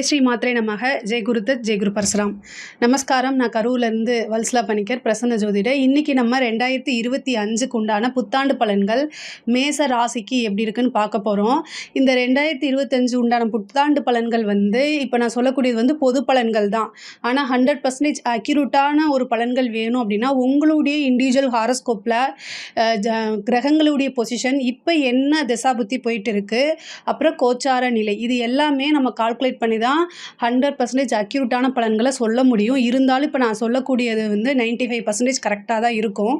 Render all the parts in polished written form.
ஜெய் ஸ்ரீ மாத்ரே நமக. ஜெய் குருதத், ஜெய் குரு பரசுராம். நமஸ்காரம். நான் கரூர்லேருந்து வல்சலா பணிக்கர், பிரசன்ன ஜோதிடர். இன்றைக்கி நம்ம 2025க்கு உண்டான புத்தாண்டு பலன்கள் மேச ராசிக்கு எப்படி இருக்குன்னு பார்க்க போகிறோம். இந்த 2025 உண்டான புத்தாண்டு பலன்கள் இப்போ நான் சொல்லக்கூடியது பொது பலன்கள் தான். ஆனால் 100% அக்யூரேட்டான ஒரு பலன்கள் வேணும் அப்படின்னா உங்களுடைய இண்டிவிஜுவல் ஹாரோஸ்கோப்பில் கிரகங்களுடைய பொசிஷன் இப்போ என்ன திசாபுத்தி போயிட்டு இருக்குது, அப்புறம் கோச்சார நிலை, இது எல்லாமே நம்ம கால்குலேட் பண்ணி தான் 100% அக்யூரேட்டான பலன்களை சொல்ல முடியும். இருந்தாலும் இப்போ நான் சொல்லக்கூடியது 95% கரெக்டாக தான் இருக்கும்.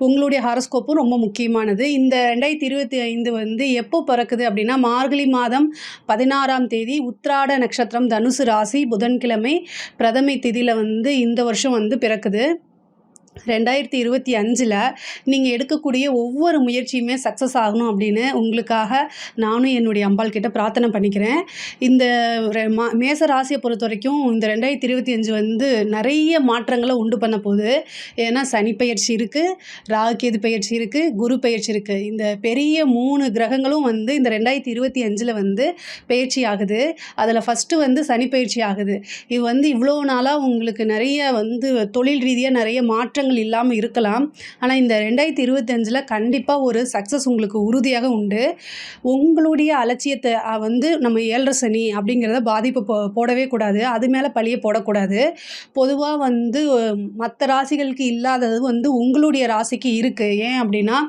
உங்களுடைய ஹாரோஸ்கோப்பும் ரொம்ப முக்கியமானது. இந்த 2025 எப்போ பிறக்குது அப்படின்னா மார்கழி மாதம் 16ஆம் தேதி, உத்திராட நட்சத்திரம், தனுசு ராசி, புதன்கிழமை, பிரதமை திதியில் இந்த வருஷம் பிறக்குது. 2025 நீங்கள் எடுக்கக்கூடிய ஒவ்வொரு முயற்சியுமே சக்ஸஸ் ஆகணும் அப்படின்னு உங்களுக்காக நானும் என்னுடைய அம்பாள் கிட்ட பிரார்த்தனை பண்ணிக்கிறேன். இந்த மேச ராசியை பொறுத்த வரைக்கும் இந்த 2025 நிறைய மாற்றங்களை உண்டு பண்ண போகுது. ஏன்னா சனி பயிற்சி இருக்குது, ராகுகேது பயிற்சி இருக்குது, குரு பயிற்சி இருக்குது. இந்த பெரிய 3 கிரகங்களும் இந்த 2025 பயிற்சி ஆகுது. அதில் ஃபஸ்ட்டு சனி பயிற்சி ஆகுது. இது இவ்வளோ நாளாக உங்களுக்கு நிறைய தொழில் ரீதியாக நிறைய மாற்றங்கள் இல்லாமல் இருக்கலாம். ஆனால் இந்த 2025 கண்டிப்பாக ஒரு சக்ஸஸ் உங்களுக்கு உறுதியாக உண்டு. உங்களுடைய அலட்சியத்தை நம்ம 7.5 சனி அப்படிங்கிறத பாதிப்பு போடவே கூடாது. அது மேலே பழியை போடக்கூடாது. பொதுவாக மற்ற ராசிகளுக்கு இல்லாதது உங்களுடைய ராசிக்கு இருக்குது. ஏன் அப்படின்னா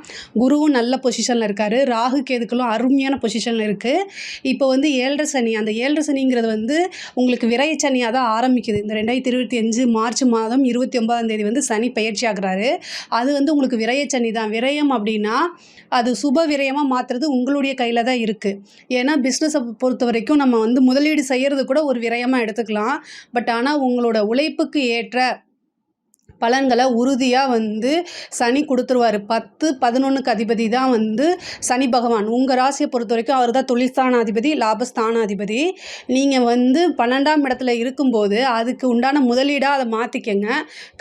குருவும் நல்ல பொசிஷனில் இருக்கார், ராகு கேதுக்களும் அருமையான பொசிஷனில் இருக்குது. இப்போ 7.5 சனி, அந்த 7.5 சனிங்கிறது உங்களுக்கு விரைய சனியாக தான் ஆரம்பிக்குது. இந்த 2025 மார்ச் மாதம் 29ஆம் தேதி சனி பயிற்சி ஆகிறாரு. அது உங்களுக்கு விரயச்சனி தான். விரயம் அப்படின்னா அது சுப விரயமாக மாற்றுறது உங்களுடைய கையில் தான் இருக்குது. ஏன்னா பிஸ்னஸை பொறுத்த வரைக்கும் நம்ம முதலீடு செய்கிறது கூட ஒரு விரயமாக எடுத்துக்கலாம். பட் ஆனால் உங்களோட உழைப்புக்கு ஏற்ற பலன்களை உறுதியாக சனி கொடுத்துருவார். 10, 11க்கு அதிபதி தான் சனி பகவான். உங்கள் ராசியை பொறுத்த வரைக்கும் அவர் தான் தொழில்ஸ்தானாதிபதி, லாபஸ்தானாதிபதி. நீங்கள் 12ஆம் இடத்துல இருக்கும்போது அதுக்கு உண்டான முதலீடாக அதை மாற்றிக்கங்க.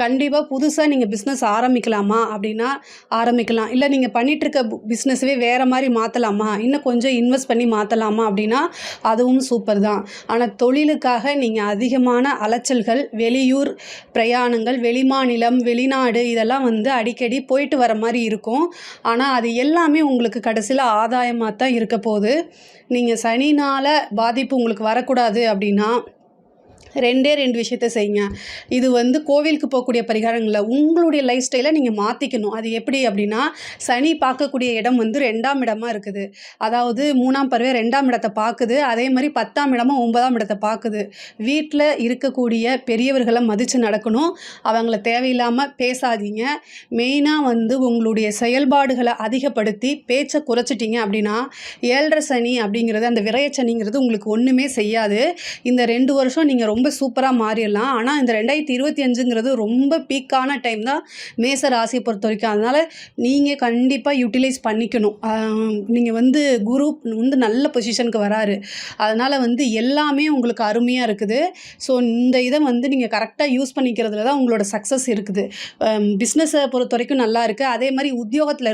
கண்டிப்பாக புதுசாக நீங்கள் பிஸ்னஸ் ஆரம்பிக்கலாமா அப்படின்னா ஆரம்பிக்கலாம். இல்லை நீங்கள் பண்ணிகிட்ருக்க பிஸ்னஸவே வேறு மாதிரி மாற்றலாமா, இன்னும் கொஞ்சம் இன்வெஸ்ட் பண்ணி மாற்றலாமா அப்படின்னா அதுவும் சூப்பர் தான். ஆனால் தொழிலுக்காக நீங்கள் அதிகமான அலைச்சல்கள், வெளியூர் பிரயாணங்கள், நிலம், வெளிநாடு, இதெல்லாம் அடிக்கடி போயிட்டு வர மாதிரி இருக்கும். ஆனால் அது எல்லாமே உங்களுக்கு கடைசியில் ஆதாயமாக தான் இருக்க போகுது. நீங்கள் சனினால் பாதிப்பு உங்களுக்கு வரக்கூடாது அப்படின்னா 2 விஷயத்தை செய்யுங்க. இது கோவிலுக்கு போகக்கூடிய பரிகாரங்களில் உங்களுடைய லைஃப் ஸ்டைலை நீங்கள் மாற்றிக்கணும். அது எப்படி அப்படின்னா சனி பார்க்கக்கூடிய இடம் 2ஆம் இடமாக இருக்குது. அதாவது 3ஆம் பறவை 2ஆம் இடத்தை பார்க்குது. அதே மாதிரி 10ஆம் இடமும் 9ஆம் இடத்தை பார்க்குது. வீட்டில் இருக்கக்கூடிய பெரியவர்களை மதித்து நடக்கணும். அவங்கள தேவையில்லாமல் பேசாதீங்க. மெயினாக உங்களுடைய செயல்பாடுகளை அதிகப்படுத்தி பேச்சை குறைச்சிட்டிங்க அப்படின்னா 7.5 சனி அப்படிங்கிறது, அந்த விரயச்சனிங்கிறது உங்களுக்கு ஒன்றுமே செய்யாது. இந்த 2 வருஷம் நீங்கள் ரொம்ப சூப்பராக மாறிடலாம். ஆனால் இந்த 2025ங்கிறது ரொம்ப பீக்கான டைம் தான் மேச ராசியை பொறுத்த வரைக்கும். அதனால் நீங்கள் கண்டிப்பாக யூட்டிலைஸ் பண்ணிக்கணும். நீங்கள் குரு நல்ல பொசிஷனுக்கு வராரு. அதனால் எல்லாமே உங்களுக்கு அருமையாக இருக்குது. ஸோ இந்த இதை நீங்கள் கரெக்டாக யூஸ் பண்ணிக்கிறதுல தான் உங்களோட சக்ஸஸ் இருக்குது. பிஸ்னஸை பொறுத்த வரைக்கும் நல்லா இருக்குது. அதே மாதிரி உத்தியோகத்தில்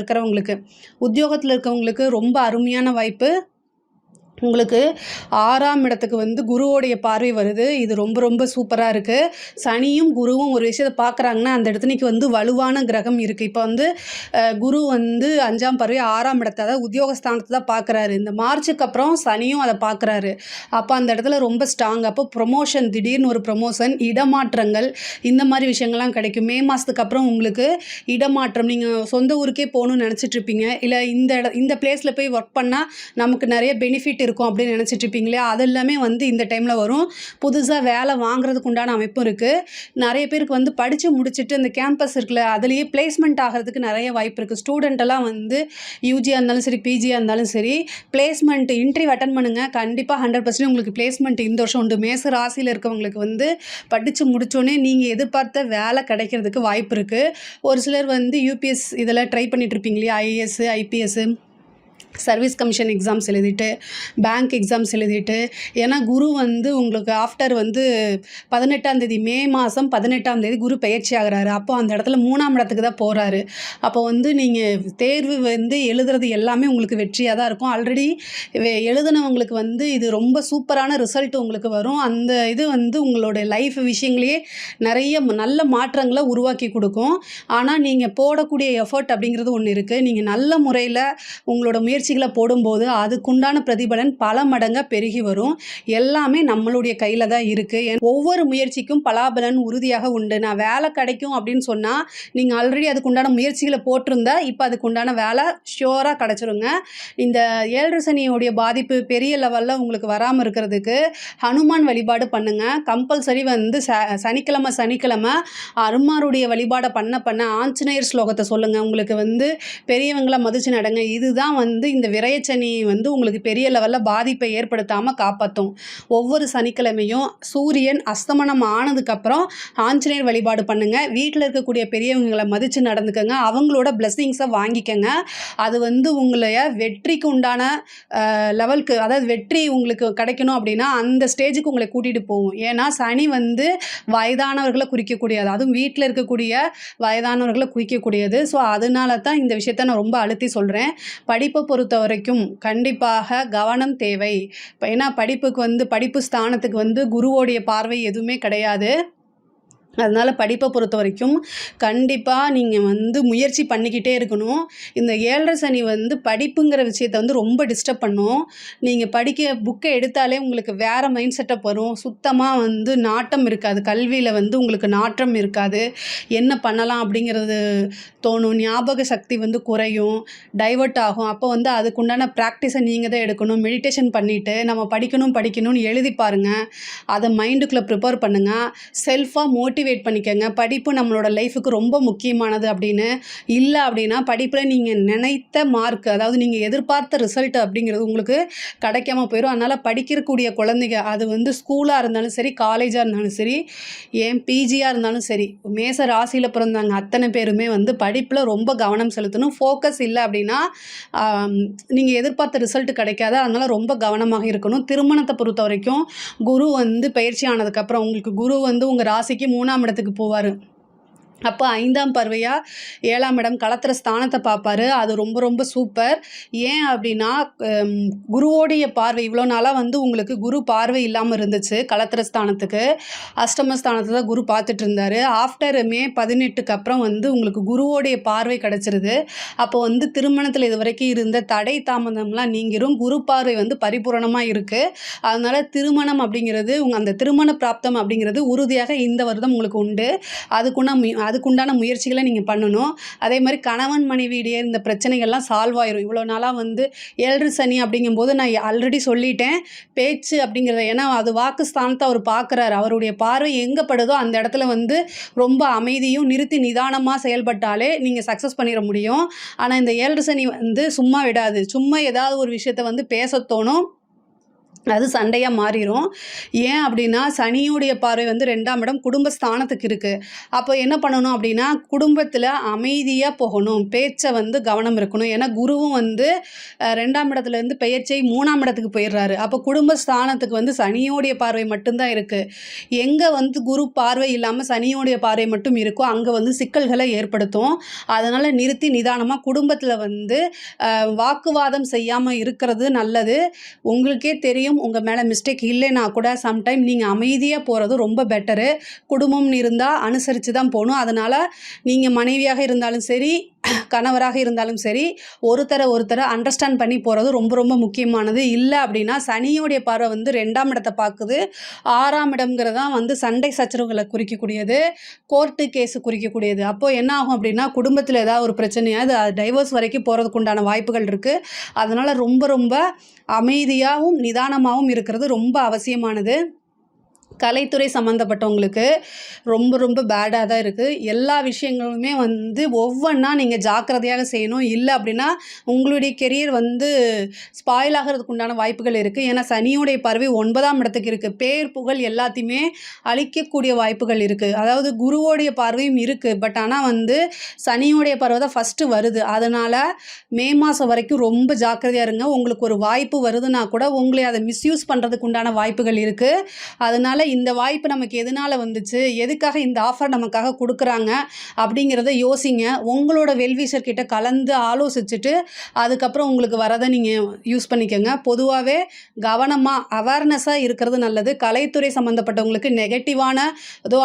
இருக்கவங்களுக்கு ரொம்ப அருமையான வாய்ப்பு. உங்களுக்கு 6ஆம் இடத்துக்கு குருவோடைய பார்வை வருது. இது ரொம்ப ரொம்ப சூப்பராக இருக்குது. சனியும் குருவும் ஒரு விஷயத்தை பார்க்குறாங்கன்னா அந்த இடத்துக்கு வலுவான கிரகம் இருக்குது. இப்போ குரு 5ஆம் பார்வை 6ஆம் இடத்தை, அதாவது உத்தியோகஸ்தானத்தை தான் பார்க்குறாரு. இந்த மார்ச்சுக்கு அப்புறம் சனியும் அதை பார்க்குறாரு. அப்போ அந்த இடத்துல ரொம்ப ஸ்ட்ராங். அப்போ ப்ரொமோஷன், திடீர்னு ஒரு ப்ரொமோஷன், இடமாற்றங்கள், இந்த மாதிரி விஷயங்கள்லாம் கிடைக்கும். மே மாதத்துக்கு அப்புறம் உங்களுக்கு இடமாற்றம், நீங்கள் சொந்த ஊருக்கே போகணும்னு நினச்சிட்ருப்பீங்க. இல்லை இந்த பிளேஸில் போய் ஒர்க் பண்ணால் நமக்கு நிறைய பெனிஃபிட் இருக்கும் அப்படின்னு நினச்சிட்டு இருப்பீங்களே, அது எல்லாமே இந்த டைமில் வரும். புதுசாக வேலை வாங்குறதுக்கு உண்டான அமைப்பும் இருக்குது. நிறைய பேருக்கு படித்து முடிச்சுட்டு அந்த கேம்பஸ் இருக்குல்ல, அதுலேயே பிளேஸ்மெண்ட் ஆகிறதுக்கு நிறைய வாய்ப்பு இருக்குது. ஸ்டூடெண்ட்டெல்லாம் யூஜியாக இருந்தாலும் சரி, பிஜியாக இருந்தாலும் சரி, பிளேஸ்மெண்ட் இன்டர்வியூ அட்டன் பண்ணுங்கள். கண்டிப்பாக 100% உங்களுக்கு பிளேஸ்மெண்ட் இந்த வருஷம் உண்டு. மேச ராசியில் இருக்கவங்களுக்கு படித்து முடித்தோடனே நீங்கள் எதிர்பார்த்த வேலை கிடைக்கிறதுக்கு வாய்ப்பு இருக்குது. ஒரு சிலர் யூபிஎஸ் இதெல்லாம் ட்ரை பண்ணிட்டு இருப்பீங்களே, IAS, IPS, service commission exams எழுதிட்டு, பேங்க் எக்ஸாம்ஸ் எழுதிட்டு, ஏன்னா குரு வந்து உங்களுக்கு ஆஃப்டர் வந்து 18ஆம் தேதி மே மாதம் 18ஆம் தேதி குரு பெயர்ச்சி ஆகுறாரு. அப்போ அந்த இடத்துல 3ஆம் இடத்துக்கு தான் போகிறாரு. அப்போ வந்து நீங்கள் தேர்வு வந்து எழுதுறது எல்லாமே உங்களுக்கு வெற்றியாக தான் இருக்கும். ஆல்ரெடி எழுதுனவங்களுக்கு வந்து இது ரொம்ப சூப்பரான ரிசல்ட் உங்களுக்கு வரும். அந்த இது வந்து உங்களோட லைஃப் விஷயங்களையே நிறைய நல்ல மாற்றங்களை உருவாக்கி கொடுக்கும். ஆனால் நீங்கள் போடக்கூடிய எஃபர்ட் அப்படிங்கிறது ஒன்று இருக்குது. நீங்கள் நல்ல முறையில் உங்களோட முயற்சிகளை போடும்போது அதுக்குண்டான பிரதிபலன் பல மடங்காக பெருகி வரும். எல்லாமே நம்மளுடைய கையில் தான் இருக்குது. ஒவ்வொரு முயற்சிக்கும் பலாபலன் உறுதியாக உண்டு. நான் வேலை கிடைக்கும் அப்படின்னு சொன்னால் நீங்கள் ஆல்ரெடி அதுக்குண்டான முயற்சிகளை போட்டிருந்தா இப்போ அதுக்குண்டான வேலை ஷியோராக கிடச்சிருங்க. இந்த 7 சனியோடைய பாதிப்பு பெரிய லெவலில் உங்களுக்கு வராமல் இருக்கிறதுக்கு ஹனுமான் வழிபாடு பண்ணுங்கள். கம்பல்சரி வந்து சனிக்கிழமை அருமாருடைய வழிபாடை பண்ண ஆஞ்சநேயர் ஸ்லோகத்தை சொல்லுங்கள். உங்களுக்கு வந்து பெரியவங்களை மதிச்சு நடங்க. இதுதான் வந்து இந்த விரயச்சனி வந்து உங்களுக்கு பெரிய லெவலில் பாதிப்பை ஏற்படுத்தாமல் காப்பாற்றும். ஒவ்வொரு சனிக்கிழமையும் சூரியன் அஸ்தமனம் ஆனதுக்கப்புறம் ஆஞ்சநேயர் வழிபாடு பண்ணுங்கள். வீட்டில் இருக்கக்கூடிய பெரியவங்களை மதித்து நடந்துக்கங்க. அவங்களோட பிளெஸ்ஸிங்ஸை வாங்கிக்கங்க. அது வந்து உங்களைய வெற்றிக்கு உண்டான லெவலுக்கு, அதாவது வெற்றி உங்களுக்கு கிடைக்கணும் அப்படின்னா அந்த ஸ்டேஜுக்கு உங்களை கூட்டிகிட்டு போகும். ஏன்னா சனி வந்து வயதானவர்களை குறிக்கக்கூடியது, அதுவும் வீட்டில் இருக்கக்கூடிய வயதானவர்களை குறிக்கக்கூடியது. ஸோ அதனால தான் இந்த விஷயத்த நான் ரொம்ப அழுத்தி சொல்கிறேன். படிப்பை பொறுத்த வரைக்கும் கண்டிப்பாக கவனம் தேவை. ஏன்னா படிப்பு ஸ்தானத்துக்கு வந்து குருவோடைய பார்வை எதுவுமே கிடையாது. அதனால் படிப்பை பொறுத்த வரைக்கும் கண்டிப்பாக நீங்கள் வந்து முயற்சி பண்ணிக்கிட்டே இருக்கணும். இந்த 7 சனி வந்து படிப்புங்கிற விஷயத்தை வந்து ரொம்ப டிஸ்டர்ப் பண்ணும். நீங்கள் புக்கை எடுத்தாலே உங்களுக்கு வேறு மைண்ட் செட்டப் வரும். சுத்தமாக வந்து நாட்டம் இருக்காது. கல்வியில் வந்து உங்களுக்கு நாட்டம் இருக்காது. என்ன பண்ணலாம் அப்படிங்கிறது தோணும். ஞாபக சக்தி வந்து குறையும், டைவர்ட் ஆகும். அப்போ வந்து அதுக்குண்டான ப்ராக்டிஸை நீங்கள் தான் எடுக்கணும். மெடிடேஷன் பண்ணிவிட்டு நம்ம படிக்கணும்னு எழுதி பாருங்கள். அதை மைண்டுக்குள்ளே ப்ரிப்பேர் பண்ணுங்கள். செல்ஃபாக மோட்டிவேட் பண்ணிக்கங்க. படிப்பு நம்மளோட லைஃபுக்கு ரொம்ப முக்கியமானது அப்படின்னு. இல்லை அப்படின்னா படிப்பில் நீங்கள் நினைத்த மார்க், அதாவது நீங்கள் எதிர்பார்த்த ரிசல்ட் அப்படிங்கிறது உங்களுக்கு கிடைக்காம போயிடும். அதனால் படிக்கக்கூடிய குழந்தைங்க, அது வந்து ஸ்கூலாக இருந்தாலும் சரி, காலேஜாக இருந்தாலும் சரி, ஏன் பிஜியாக இருந்தாலும் சரி, மேச ராசியில் பிறந்தாங்க அத்தனை பேருமே வந்து படிப்பில் ரொம்ப கவனம் செலுத்தணும். ஃபோக்கஸ் இல்லை அப்படின்னா நீங்கள் எதிர்பார்த்த ரிசல்ட் கிடைக்காது. அதனால் ரொம்ப கவனமாக இருக்கணும். திருமணத்தை பொறுத்த வரைக்கும் குரு வந்து பயிற்சி ஆனதுக்கப்புறம் உங்களுக்கு குரு வந்து உங்கள் ராசிக்கு 3ஆம் இடத்துக்கு போவார். அப்போ 5ஆம் பார்வையாக 7ஆம் இடம் களத்திர ஸ்தானத்தை பார்ப்பாரு. அது ரொம்ப ரொம்ப சூப்பர். ஏன் அப்படின்னா குருவோடைய பார்வை இவ்வளோ நாளாக வந்து உங்களுக்கு குரு பார்வை இல்லாமல் இருந்துச்சு. களத்திர ஸ்தானத்துக்கு அஷ்டமஸ்தானத்தை தான் குரு பார்த்துட்டு இருந்தார். ஆஃப்டர் மே 18க்கு அப்புறம் வந்து உங்களுக்கு குருவோடைய பார்வை கிடச்சிருது. அப்போ வந்து திருமணத்தில் இது வரைக்கும் இருந்த தடை தாமதம்லாம் நீங்கிரும். குரு பார்வை வந்து பரிபூரணமாக இருக்குது. அதனால் திருமணம் அப்படிங்கிறது அந்த திருமண பிராப்தம் அப்படிங்கிறது உறுதியாக இந்த வருடம் உங்களுக்கு உண்டு. அதுக்குண்டான முயற்சிகளை நீங்கள் பண்ணணும். அதே மாதிரி கணவன் மனைவியிடையே இந்த பிரச்சனைகள்லாம் சால்வ் ஆயிரும். இவ்வளோ நாளாக வந்து 7 சனி அப்படிங்கும்போது நான் ஆல்ரெடி சொல்லிட்டேன், பேச்சு அப்படிங்கிறத, ஏன்னா அது வாக்கு ஸ்தானத்தை அவர் பார்க்குறாரு. அவருடைய பார்வை எங்கே படுதோ அந்த இடத்துல வந்து ரொம்ப அமைதியும் நிறுத்தி நிதானமாக செயல்பட்டாலே நீங்கள் சக்ஸஸ் பண்ணிட முடியும். ஆனால் இந்த 7 சனி வந்து சும்மா விடாது. சும்மா ஏதாவது ஒரு விஷயத்தை வந்து பேச தோணும், அது சண்டையாக மாறிடும். ஏன் அப்படின்னா சனியுடைய பார்வை வந்து 2ஆம் இடம் குடும்பஸ்தானத்துக்கு இருக்குது. அப்போ என்ன பண்ணணும் அப்படின்னா குடும்பத்தில் அமைதியாக போகணும், பேச்சை வந்து கவனம் இருக்கணும். ஏன்னா குருவும் வந்து 2ஆம் இடத்துலேருந்து பெயர்ச்சி 3ஆம் இடத்துக்கு போயிடுறாரு. அப்போ குடும்பஸ்தானத்துக்கு வந்து சனியோடைய பார்வை மட்டும்தான் இருக்குது. எங்கே வந்து குரு பார்வை இல்லாமல் சனியோடைய பார்வை மட்டும் இருக்கோ அங்கே வந்து சிக்கல்களை ஏற்படுத்தும். அதனால் நிறுத்தி நிதானமாக குடும்பத்தில் வந்து வாக்குவாதம் செய்யாமல் இருக்கிறது நல்லது. உங்களுக்கே தெரியும் உங்கள் மேலே மிஸ்டேக் இல்லைன்னா கூட சம்டைம் நீங்கள் அமைதியாக போகிறது ரொம்ப பெட்டரு. குடும்பம்னு இருந்தால் அனுசரித்து தான் போகணும். அதனால் நீங்கள் மனைவியாக இருந்தாலும் சரி, கணவராக இருந்தாலும் சரி, ஒருத்தரை அண்டர்ஸ்டாண்ட் பண்ணி போகிறது ரொம்ப ரொம்ப முக்கியமானது. இல்லை அப்படின்னா சனியோடைய பார்வை வந்து 2ஆம் இடத்தை பார்க்குது. 6ஆம் இடம்ங்கிறது தான் வந்து சண்டை சச்சரவுகளை குறிக்கக்கூடியது, கோர்ட்டு கேஸு குறிக்கக்கூடியது. அப்போது என்ன ஆகும் அப்படின்னா குடும்பத்தில் ஏதாவது ஒரு பிரச்சனையாக அது டைவர்ஸ் வரைக்கும் போகிறதுக்கு உண்டான வாய்ப்புகள் இருக்குது. அதனால் ரொம்ப ரொம்ப அமைதியாகவும் நிதானமாகவும் இருக்கிறது ரொம்ப அவசியமானது. கலைத்துறை சம்மந்தப்பட்டவங்களுக்கு ரொம்ப ரொம்ப பேடாக தான் இருக்குது. எல்லா விஷயங்களுமே வந்து ஒவ்வொன்றா நீங்கள் ஜாக்கிரதையாக செய்யணும். இல்லை அப்படின்னா உங்களுடைய கெரியர் வந்து ஸ்பாயில் ஆகிறதுக்கு உண்டான வாய்ப்புகள் இருக்குது. ஏன்னா சனியோடைய பார்வை 9ஆம் இடத்துக்கு இருக்குது. பேர் புகழ் எல்லாத்தையுமே அழிக்கக்கூடிய வாய்ப்புகள் இருக்குது. அதாவது குருவோடைய பார்வையும் இருக்குது. பட் ஆனால் வந்து சனியோடைய பார்வை தான் ஃபஸ்ட்டு வருது. அதனால் மே மாதம் வரைக்கும் ரொம்ப ஜாக்கிரதையாக இருங்க. உங்களுக்கு ஒரு வாய்ப்பு வருதுன்னா கூட உங்களை அதை மிஸ்யூஸ் பண்ணுறதுக்கு உண்டான வாய்ப்புகள் இருக்குது. அதனால் இந்த வாய்ப்பு நமக்கு எதனால் வந்துச்சு, எதுக்காக இந்த ஆஃபர் நமக்காக கொடுக்குறாங்க அப்படிங்கிறத யோசிங்க. உங்களோட வெல்விஷர் கிட்ட கலந்து ஆலோசிச்சுட்டு அதுக்கப்புறம் உங்களுக்கு வரதை நீங்கள் யூஸ் பண்ணிக்கோங்க. பொதுவாகவே கவனமாக அவேர்னஸாக இருக்கிறது நல்லது. கலைத்துறை சம்மந்தப்பட்டவங்களுக்கு நெகட்டிவான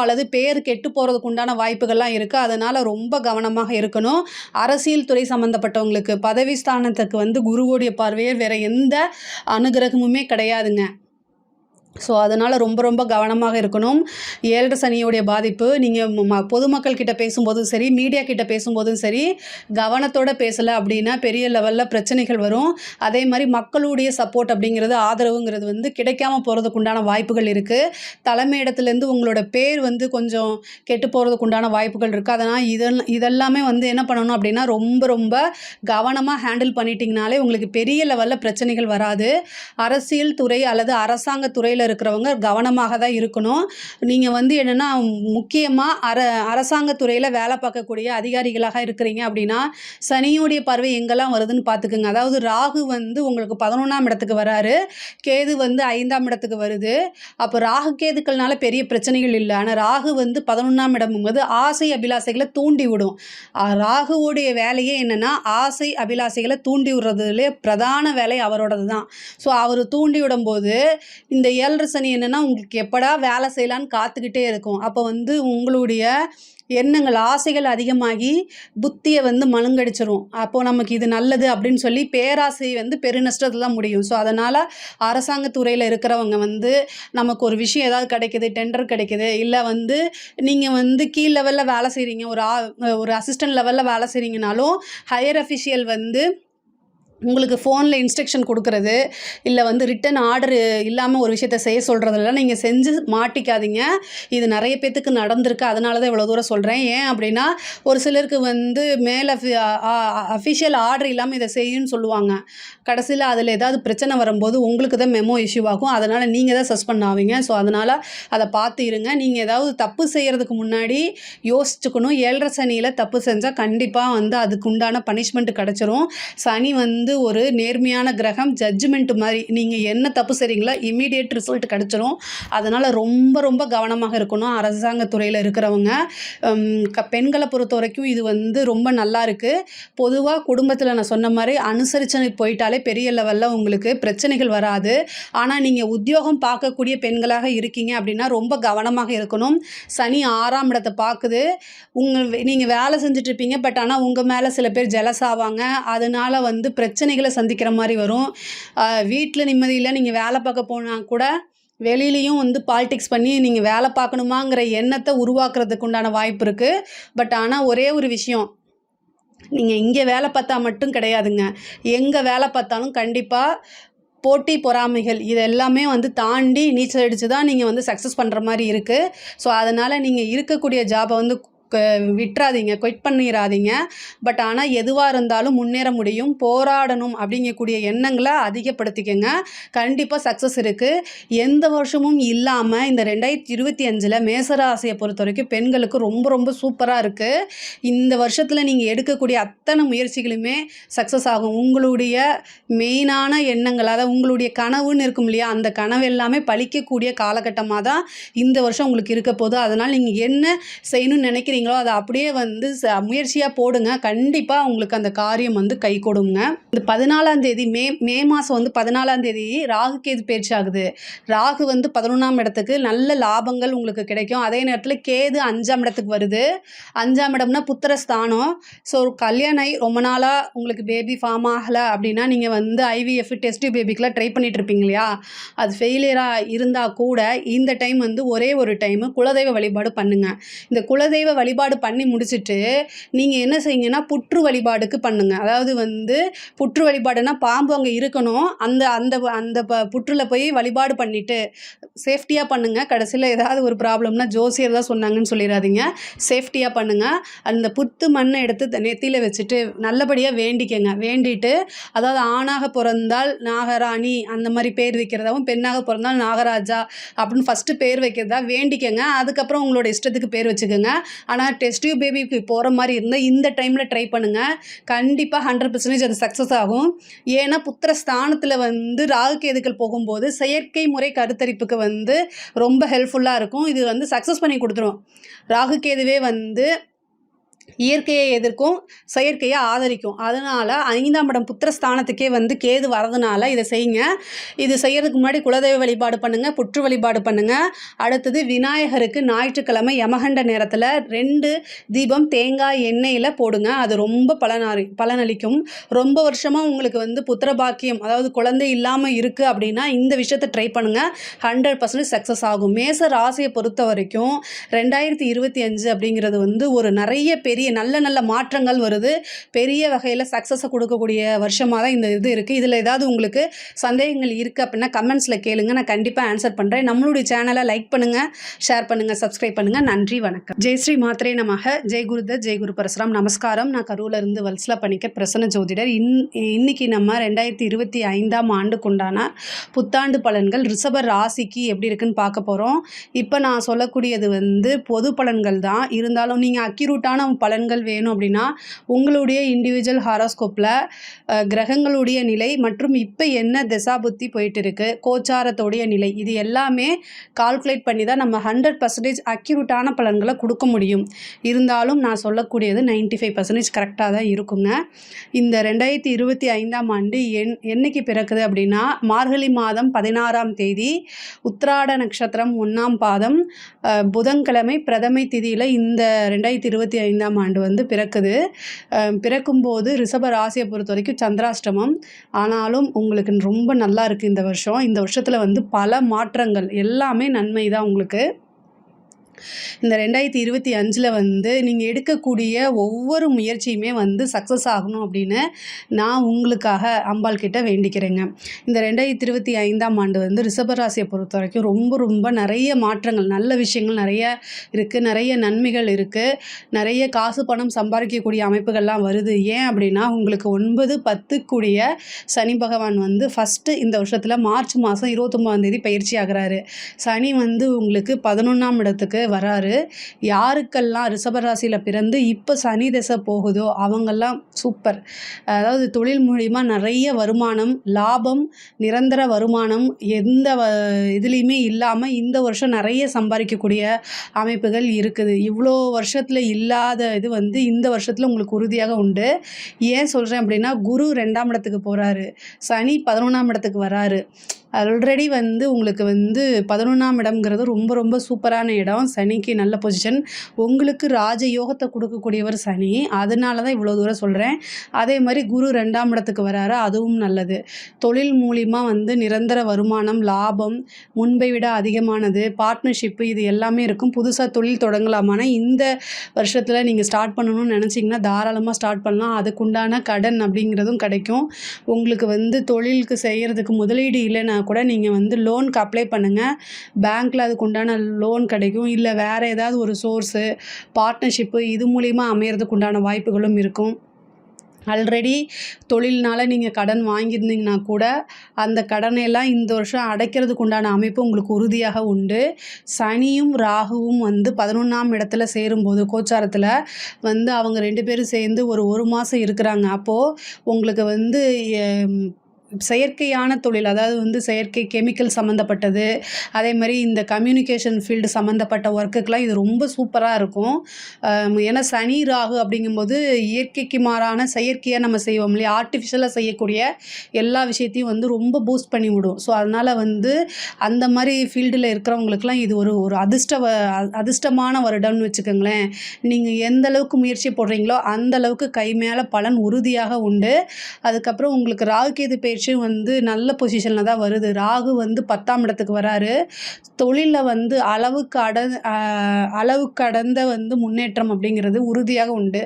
அல்லது பேர் கெட்டு போகிறதுக்கு உண்டான வாய்ப்புகள்லாம் இருக்குது. அதனால் ரொம்ப கவனமாக இருக்கணும். அரசியல் துறை சம்மந்தப்பட்டவங்களுக்கு பதவி ஸ்தானத்துக்கு வந்து குருவோடைய பார்வையே வேறு எந்த அனுகிரகமுமே கிடையாதுங்க. ஸோ அதனால் ரொம்ப ரொம்ப கவனமாக இருக்கணும். 7 சனியோடைய பாதிப்பு நீங்கள் பொதுமக்கள் கிட்ட பேசும்போதும் சரி, மீடியா கிட்ட பேசும்போதும் சரி, கவனத்தோடு பேசலை அப்படின்னா பெரிய லெவலில் பிரச்சனைகள் வரும். அதே மாதிரி மக்களுடைய சப்போர்ட் அப்படிங்கிறது, ஆதரவுங்கிறது வந்து கிடைக்காம போகிறதுக்கு உண்டான வாய்ப்புகள் இருக்குது. தலைமை இடத்துலேருந்து உங்களோட பேர் வந்து கொஞ்சம் கெட்டு போகிறதுக்கு உண்டான வாய்ப்புகள் இருக்குது. அதனால் இதெல்லாமே வந்து என்ன பண்ணணும் அப்படின்னா ரொம்ப ரொம்ப கவனமாக ஹேண்டில் பண்ணிட்டீங்கனாலே உங்களுக்கு பெரிய லெவலில் பிரச்சனைகள் வராது. அரசியல் துறை அல்லது அரசாங்க துறையில் இருக்கிறவங்க கவனமாக தான் இருக்கணும். நீங்கள் வந்து என்னென்னா முக்கியமாக அரசாங்கத்துறையில் வேலை பார்க்கக்கூடிய அதிகாரிகளாக இருக்கிறீங்க அப்படின்னா சனியோடைய பார்வை எங்கெல்லாம் வருதுன்னு பார்த்துக்குங்க. அதாவது ராகு வந்து உங்களுக்கு 11ஆம் இடத்துக்கு வராரு, கேது வந்து 5ஆம் இடத்துக்கு வருது. அப்போ ராகு கேதுக்கள்னால பெரிய பிரச்சனைகள் இல்லை. ஆனால் ராகு வந்து 11ஆம் இடம்ங்கும்போது ஆசை அபிலாசைகளை தூண்டி விடும். ராகுவோடைய வேலையே என்னென்னா ஆசை அபிலாசைகளை தூண்டி விடுறதுலே பிரதான வேலை அவரோடது தான். ஸோ அவர் தூண்டி விடும்போது இந்த 7 சனி என்னென்னா உங்களுக்கு எப்படா வேலை செய்யலான்னு காத்துக்கிட்டே இருக்கும். அப்போ வந்து உங்களுடைய எண்ணங்கள் ஆசைகள் அதிகமாகி புத்தியை வந்து மழுங்கடிச்சிரும். அப்போது நமக்கு இது நல்லது அப்படின்னு சொல்லி பேராசை வந்து பெருநஷ்டத்தில் தான் முடியும். ஸோ அதனால் அரசாங்கத்துறையில் இருக்கிறவங்க வந்து நமக்கு ஒரு விஷயம் ஏதாவது கிடைக்கிது, டெண்டர் கிடைக்கிது, இல்லை வந்து நீங்கள் வந்து கீழ் லெவலில் வேலை செய்கிறீங்க, ஒரு அசிஸ்டன்ட் லெவலில் வேலை செய்கிறீங்கனாலும் ஹையர் அஃபிஷியல் வந்து உங்களுக்கு ஃபோனில் இன்ஸ்ட்ரக்ஷன் கொடுக்குறது, இல்லை வந்து ரிட்டன் ஆர்டர் இல்லாமல் ஒரு விஷயத்தை செய்ய சொல்கிறதெல்லாம் நீங்கள் செஞ்சு மாட்டிக்காதீங்க. இது நிறைய பேத்துக்கு நடந்திருக்கு. அதனால தான் இவ்வளோ தூரம் சொல்கிறேன். ஏன் அப்படின்னா ஒரு சிலருக்கு வந்து மேலே அஃபிஷியல் ஆர்டர் இல்லாமல் இதை செய்யுன்னு சொல்லுவாங்க. கடைசியில் அதில் ஏதாவது பிரச்சனை வரும்போது உங்களுக்கு தான் மெமோ இஷ்யூ ஆகும். அதனால் நீங்கள் தான் சஸ்பெண்ட் ஆவீங்க. ஸோ அதனால் அதை பார்த்து இருங்க. நீங்கள் ஏதாவது தப்பு செய்கிறதுக்கு முன்னாடி யோசிச்சுக்கணும். 7 சனியில் தப்பு செஞ்சால் கண்டிப்பாக வந்து அதுக்கு உண்டான பனிஷ்மெண்ட் கிடச்சிரும். சனி வந்து ஒரு நேர்மையான கிரகம், ஜட்ஜ்மெண்ட் மாதிரி. நீங்கள் என்ன தப்பு செய்கிறீங்களோ இமீடியட் ரிசல்ட் கிடச்சிரும். அதனால் ரொம்ப ரொம்ப கவனமாக இருக்கணும் அரசாங்கத்துறையில் இருக்கிறவங்க. பெண்களை பொறுத்த வரைக்கும் இது வந்து ரொம்ப நல்லா இருக்குது. பொதுவாக குடும்பத்தில் நான் சொன்ன மாதிரி அனுசரித்து போயிட்டாலே பெரிய லெவலில் உங்களுக்கு பிரச்சனைகள் வராது. ஆனால் நீங்கள் உத்தியோகம் பார்க்கக்கூடிய பெண்களாக இருக்கீங்க அப்படின்னா ரொம்ப கவனமாக இருக்கணும். சனி 6ஆம் இடத்தை பார்க்குது. நீங்கள் வேலை செஞ்சிட்ருப்பீங்க, பட் ஆனால் உங்கள் மேலே சில பேர் ஜெலஸ் ஆவாங்க. அதனால் வந்து பிரச்சனைகளை சந்திக்கிற மாதிரி வரும். வீட்டில் நிம்மதியில் நீங்கள் வேலை பார்க்க போனால் கூட வெளியிலையும் வந்து பாலிடிக்ஸ் பண்ணி நீங்கள் வேலை பார்க்கணுமாங்கிற எண்ணத்தை உருவாக்குறதுக்கு உண்டான வாய்ப்பு இருக்குது. பட் ஆனால் ஒரே ஒரு விஷயம், நீங்கள் இங்கே வேலை பார்த்தா மட்டும் கிடையாதுங்க, எங்கே வேலை பார்த்தாலும் கண்டிப்பாக போட்டி பொறாமைகள் இது எல்லாமே வந்து தாண்டி நீச்சல் அடித்து தான் நீங்கள் வந்து சக்ஸஸ் பண்ணுற மாதிரி இருக்குது. ஸோ அதனால் நீங்கள் இருக்கக்கூடிய ஜாபை வந்து விட்டுறாதீங்க, குயிட் பண்ணிடாதீங்க. பட் ஆனால் எதுவாக இருந்தாலும் முன்னேற முடியும். போராடணும் அப்படிங்கக்கூடிய எண்ணங்களை அதிகப்படுத்திக்கங்க. கண்டிப்பாக சக்ஸஸ் இருக்குது. எந்த வருஷமும் இல்லாமல் இந்த 2025 மேசராசியை பொறுத்த வரைக்கும் பெண்களுக்கு ரொம்ப ரொம்ப சூப்பராக இருக்குது. இந்த வருஷத்தில் நீங்கள் எடுக்கக்கூடிய அத்தனை முயற்சிகளுமே சக்ஸஸ் ஆகும். உங்களுடைய மெயினான எண்ணங்கள், அதாவது உங்களுடைய கனவுன்னு இருக்கும் இல்லையா, அந்த கனவு எல்லாமே பலிக்கக்கூடிய காலகட்டமாக தான் இந்த வருஷம் உங்களுக்கு இருக்க போகுது. அதனால் நீங்கள் என்ன செய்யணும்னு நினைக்கிறீங்க அதை அப்படியே வந்து முயற்சியாக போடுங்க. கண்டிப்பாக உங்களுக்கு அந்த காரியம் வந்து கை கொடுங்க. இந்த 14ஆம் தேதி மே மாதம் வந்து 14ஆம் தேதி ராகு கேது பயிற்சி ஆகுது. ராகு வந்து 11ஆம் இடத்துக்கு நல்ல லாபங்கள் உங்களுக்கு கிடைக்கும். அதே நேரத்தில் கேது 5ஆம் இடத்துக்கு வருது. 5ஆம் இடம்னா புத்திரஸ்தானம். ஸோ கல்யாணம் ஆகி ரொம்ப நாளாக உங்களுக்கு பேபி ஃபார்ம் ஆகலை அப்படின்னா நீங்கள் வந்து IVF டெஸ்ட் பேபிக்கெலாம் ட்ரை பண்ணிகிட்டு இருப்பீங்க இல்லையா, அது ஃபெயிலியராக இருந்தால் கூட இந்த டைம் வந்து ஒரே ஒரு டைமு குலதெய்வ வழிபாடு பண்ணுங்கள். இந்த குலதெய்வ வழிபாடு பண்ணி முடிச்சுட்டு நீங்கள் என்ன செய்யுங்கன்னா புற்று வழிபாடுக்கு பண்ணுங்க. அதாவது வந்து புற்று வழிபாடுனா பாம்பு அங்கே இருக்கணும். அந்த அந்த அந்த புற்றில் போய் வழிபாடு பண்ணிட்டு சேஃப்டியாக பண்ணுங்கள். கடைசியில் ஏதாவது ஒரு ப்ராப்ளம்னா ஜோசியர் தான் சொன்னாங்கன்னு சொல்லிடாதீங்க. சேஃப்டியாக பண்ணுங்கள். அந்த புத்து மண்ணை எடுத்து நெத்தியில் வச்சுட்டு நல்லபடியாக வேண்டிக்கங்க. வேண்டிட்டு அதாவது ஆணாக பிறந்தால் நாகராணி அந்த மாதிரி பேர் வைக்கிறதாவும், பெண்ணாக பிறந்தால் நாகராஜா அப்படின்னு ஃபஸ்ட்டு பேர் வைக்கிறதா வேண்டிக்கங்க. அதுக்கப்புறம் உங்களோட இஷ்டத்துக்கு பேர் வச்சுக்கோங்க. ஆனால் டெஸ்ட் டியூப் பேபிக்கு போகிற மாதிரி இருந்தால் இந்த டைமில் ட்ரை பண்ணுங்கள். கண்டிப்பாக 100% அது சக்ஸஸ் ஆகும். ஏன்னா புத்திர ஸ்தானத்தில் வந்து ராகு கேதுக்கள் போகும்போது செயற்கை முறை கருத்தரிப்புக்கு வந்து ரொம்ப ஹெல்ப்ஃபுல்லாக இருக்கும். இது வந்து சக்ஸஸ் பண்ணி கொடுத்துரும். ராகு கேதுவே வந்து இயற்கையை எதிர்க்கும், செயற்கையை ஆதரிக்கும். அதனால் 5ஆம் இடம் புத்திரஸ்தானத்துக்கே வந்து கேது வரதுனால இதை செய்யுங்க. இது செய்கிறதுக்கு முன்னாடி குலதெய்வ வழிபாடு பண்ணுங்கள், புற்று வழிபாடு பண்ணுங்கள். அடுத்தது விநாயகருக்கு ஞாயிற்றுக்கிழமை யமகண்ட நேரத்தில் 2 தீபம் தேங்காய் எண்ணெயில் போடுங்க. அது ரொம்ப பலனளிக்கும். ரொம்ப வருஷமாக உங்களுக்கு வந்து புத்திர பாக்கியம் அதாவது குழந்தை இல்லாமல் இருக்குது அப்படின்னா இந்த விஷயத்தை ட்ரை பண்ணுங்கள். 100% சக்ஸஸ் ஆகும். மேச ராசியை பொறுத்த வரைக்கும் 2025 அப்படிங்கிறது வந்து ஒரு நிறைய பெரிய நல்ல மாற்றங்கள் வருது. பெரிய வகையில் சக்ஸஸை கொடுக்கக்கூடிய வருஷமாக தான் இந்த இது இருக்குது. இதில் ஏதாவது உங்களுக்கு சந்தேகங்கள் இருக்குது அப்படின்னா கமெண்ட்ஸில் கேளுங்க. நான் கண்டிப்பாக ஆன்சர் பண்ணுறேன். நம்மளுடைய சேனலை லைக் பண்ணுங்கள், ஷேர் பண்ணுங்கள், சப்ஸ்கிரைப் பண்ணுங்கள். நன்றி, வணக்கம். ஜெய் ஸ்ரீ மாத்ரே நமக. ஜெய் குருதத், ஜெய் குரு பரசுராம். நமஸ்காரம். நான் கரூரிலிருந்து வல்சலா பணிக்கர், பிரசன்ன ஜோதிடர். இன்னைக்கு நம்ம 2025ஆம் ஆண்டுக்குண்டான புத்தாண்டு பலன்கள் ரிஷப ராசிக்கு எப்படி இருக்குன்னு பார்க்க போகிறோம். இப்போ நான் சொல்லக்கூடியது வந்து பொது பலன்கள் தான். இருந்தாலும் நீங்கள் அக்யூரேட்டான பலன்கள் வேணும் அப்படின்னா உங்களுடைய இண்டிவிஜுவல் ஹாரோஸ்கோப்பில் கிரகங்களுடைய நிலை மற்றும் இப்போ என்ன திசாபுத்தி போயிட்டு இருக்குது, கோச்சாரத்தோடைய நிலை, இது எல்லாமே கால்குலேட் பண்ணி தான் நம்ம 100% அக்யூரேட்டான பலன்களை கொடுக்க முடியும். இருந்தாலும் நான் சொல்லக்கூடியது 95% கரெக்டாக தான் இருக்குங்க. இந்த 2025ஆம் ஆண்டு என்னைக்கு பிறக்குது அப்படின்னா மார்கழி மாதம் 16ஆம் தேதி உத்திராட நட்சத்திரம் 1ஆம் பாதம் புதன்கிழமை பிரதமை திதியில் இந்த 2025ஆம் ஆண்டு வந்து பிறக்குது. பிறக்கும்போது ரிஷப ராசியை பொறுத்த வரைக்கும் சந்திராஷ்டமம். ஆனாலும் உங்களுக்கு ரொம்ப நல்லா இருக்குது இந்த வருஷம். இந்த வருஷத்தில் வந்து பல மாற்றங்கள், எல்லாமே நன்மை தான் உங்களுக்கு. இந்த 2025 வந்து நீங்கள் எடுக்கக்கூடிய ஒவ்வொரு முயற்சியுமே வந்து சக்ஸஸ் ஆகணும் அப்படின்னு நான் உங்களுக்காக அம்பாள் கிட்ட வேண்டிக்கிறேங்க. இந்த 2025ஆம் ஆண்டு வந்து ரிஷபராசியை பொறுத்த வரைக்கும் ரொம்ப நிறைய மாற்றங்கள், நல்ல விஷயங்கள் நிறைய இருக்குது, நிறைய நன்மைகள் இருக்குது, நிறைய காசு பணம் சம்பாதிக்கக்கூடிய அமைப்புகள்லாம் வருது. ஏன் அப்படின்னா உங்களுக்கு 9-10 கூடிய சனி பகவான் வந்து ஃபஸ்ட்டு இந்த வருஷத்தில் மார்ச் மாதம் 29ஆம் தேதி பயிற்சி ஆகிறாரு. சனி வந்து உங்களுக்கு 11ஆம் இடத்துக்கு வராரு. யாருக்கெல்லாம் ரிஷபராசியில் பிறந்து இப்போ சனி திசை போகுதோ அவங்கெல்லாம் சூப்பர். அதாவது தொழில் மூலிமா நிறைய வருமானம், லாபம், நிரந்தர வருமானம் எந்த இதுலேயுமே இல்லாமல் இந்த வருஷம் நிறைய சம்பாதிக்கக்கூடிய அமைப்புகள் இருக்குது. இவ்வளோ வருஷத்தில் இல்லாத இது வந்து இந்த வருஷத்தில் உங்களுக்கு உறுதியாக உண்டு. ஏன் சொல்கிறேன் அப்படின்னா குரு 2ஆம் இடத்துக்கு போகிறாரு, சனி 11ஆம் இடத்துக்கு வராரு. ஆல்ரெடி வந்து உங்களுக்கு வந்து 11ஆம் இடம்ங்கிறது ரொம்ப சூப்பரான இடம். சனிக்கு நல்ல பொசிஷன். உங்களுக்கு ராஜயோகத்தை கொடுக்கக்கூடியவர் சனி. அதனால தான் இவ்வளோ தூரம் சொல்கிறேன். அதே மாதிரி குரு 2ஆம் இடத்துக்கு வராரு, அதுவும் நல்லது. தொழில் மூலிமா வந்து நிரந்தர வருமானம், லாபம் முன்பை விட அதிகமானது, பார்ட்னர்ஷிப்பு, இது எல்லாமே இருக்கும். புதுசாக தொழில் தொடங்கலாமான இந்த வருஷத்தில் நீங்கள் ஸ்டார்ட் பண்ணணும்னு நினச்சிங்கன்னா தாராளமாக ஸ்டார்ட் பண்ணலாம். அதுக்குண்டான கடன் அப்படிங்கிறதும் கிடைக்கும். உங்களுக்கு வந்து தொழிலுக்கு செய்கிறதுக்கு முதலீடு இல்லைன்னா கூட நீங்கள் வந்து லோனுக்கு அப்ளை பண்ணுங்கள். பேங்க்கில் அதுக்கு உண்டான லோன் கிடைக்கும். இல்லை வேறு ஏதாவது ஒரு சோர்ஸு, பார்ட்னர்ஷிப்பு இது மூலிமா அமையறதுக்கு உண்டான வாய்ப்புகளும் இருக்கும். ஆல்ரெடி தொழில்னால் நீங்கள் கடன் வாங்கியிருந்தீங்கன்னா கூட அந்த கடனையெல்லாம் இந்த வருஷம் அடைக்கிறதுக்கு உண்டான அமைப்பு உங்களுக்கு உறுதியாக உண்டு. சனியும் ராகுவும் வந்து 11ஆம் இடத்துல சேரும்போது கோச்சாரத்தில் வந்து அவங்க 2 பேரும் சேர்ந்து ஒரு மாதம் இருக்கிறாங்க. அப்போது உங்களுக்கு வந்து செயற்கையான தொழில், அதாவது வந்து செயற்கை கெமிக்கல் சம்மந்தப்பட்டது, அதே மாதிரி இந்த கம்யூனிகேஷன் ஃபீல்டு சம்மந்தப்பட்ட ஒர்க்குக்கெலாம் இது ரொம்ப சூப்பராக இருக்கும். ஏன்னா சனி ராகு அப்படிங்கும்போது இயற்கைக்கு மாறான செயற்கையாக நம்ம செய்வோம் இல்லையா, ஆர்டிஃபிஷியலாக செய்யக்கூடிய எல்லா விஷயத்தையும் வந்து ரொம்ப பூஸ்ட் பண்ணி விடும். ஸோ அதனால் வந்து அந்த மாதிரி ஃபீல்டில் இருக்கிறவங்களுக்குலாம் இது ஒரு அதிர்ஷ்டமான வருடம்னு வச்சுக்கோங்களேன். நீங்கள் எந்த அளவுக்கு முயற்சி போடுறீங்களோ அந்த அளவுக்கு கை மேலே பலன் உறுதியாக உண்டு. அதுக்கப்புறம் உங்களுக்கு ராகு கேது பயிற்சி பயிற்சியும் வந்து நல்ல பொசிஷனில் தான் வருது. ராகு வந்து 10ஆம் இடத்துக்கு வராரு. தொழிலில் வந்து அளவு கடந்த வந்து முன்னேற்றம் அப்படிங்கிறது உறுதியாக உண்டு.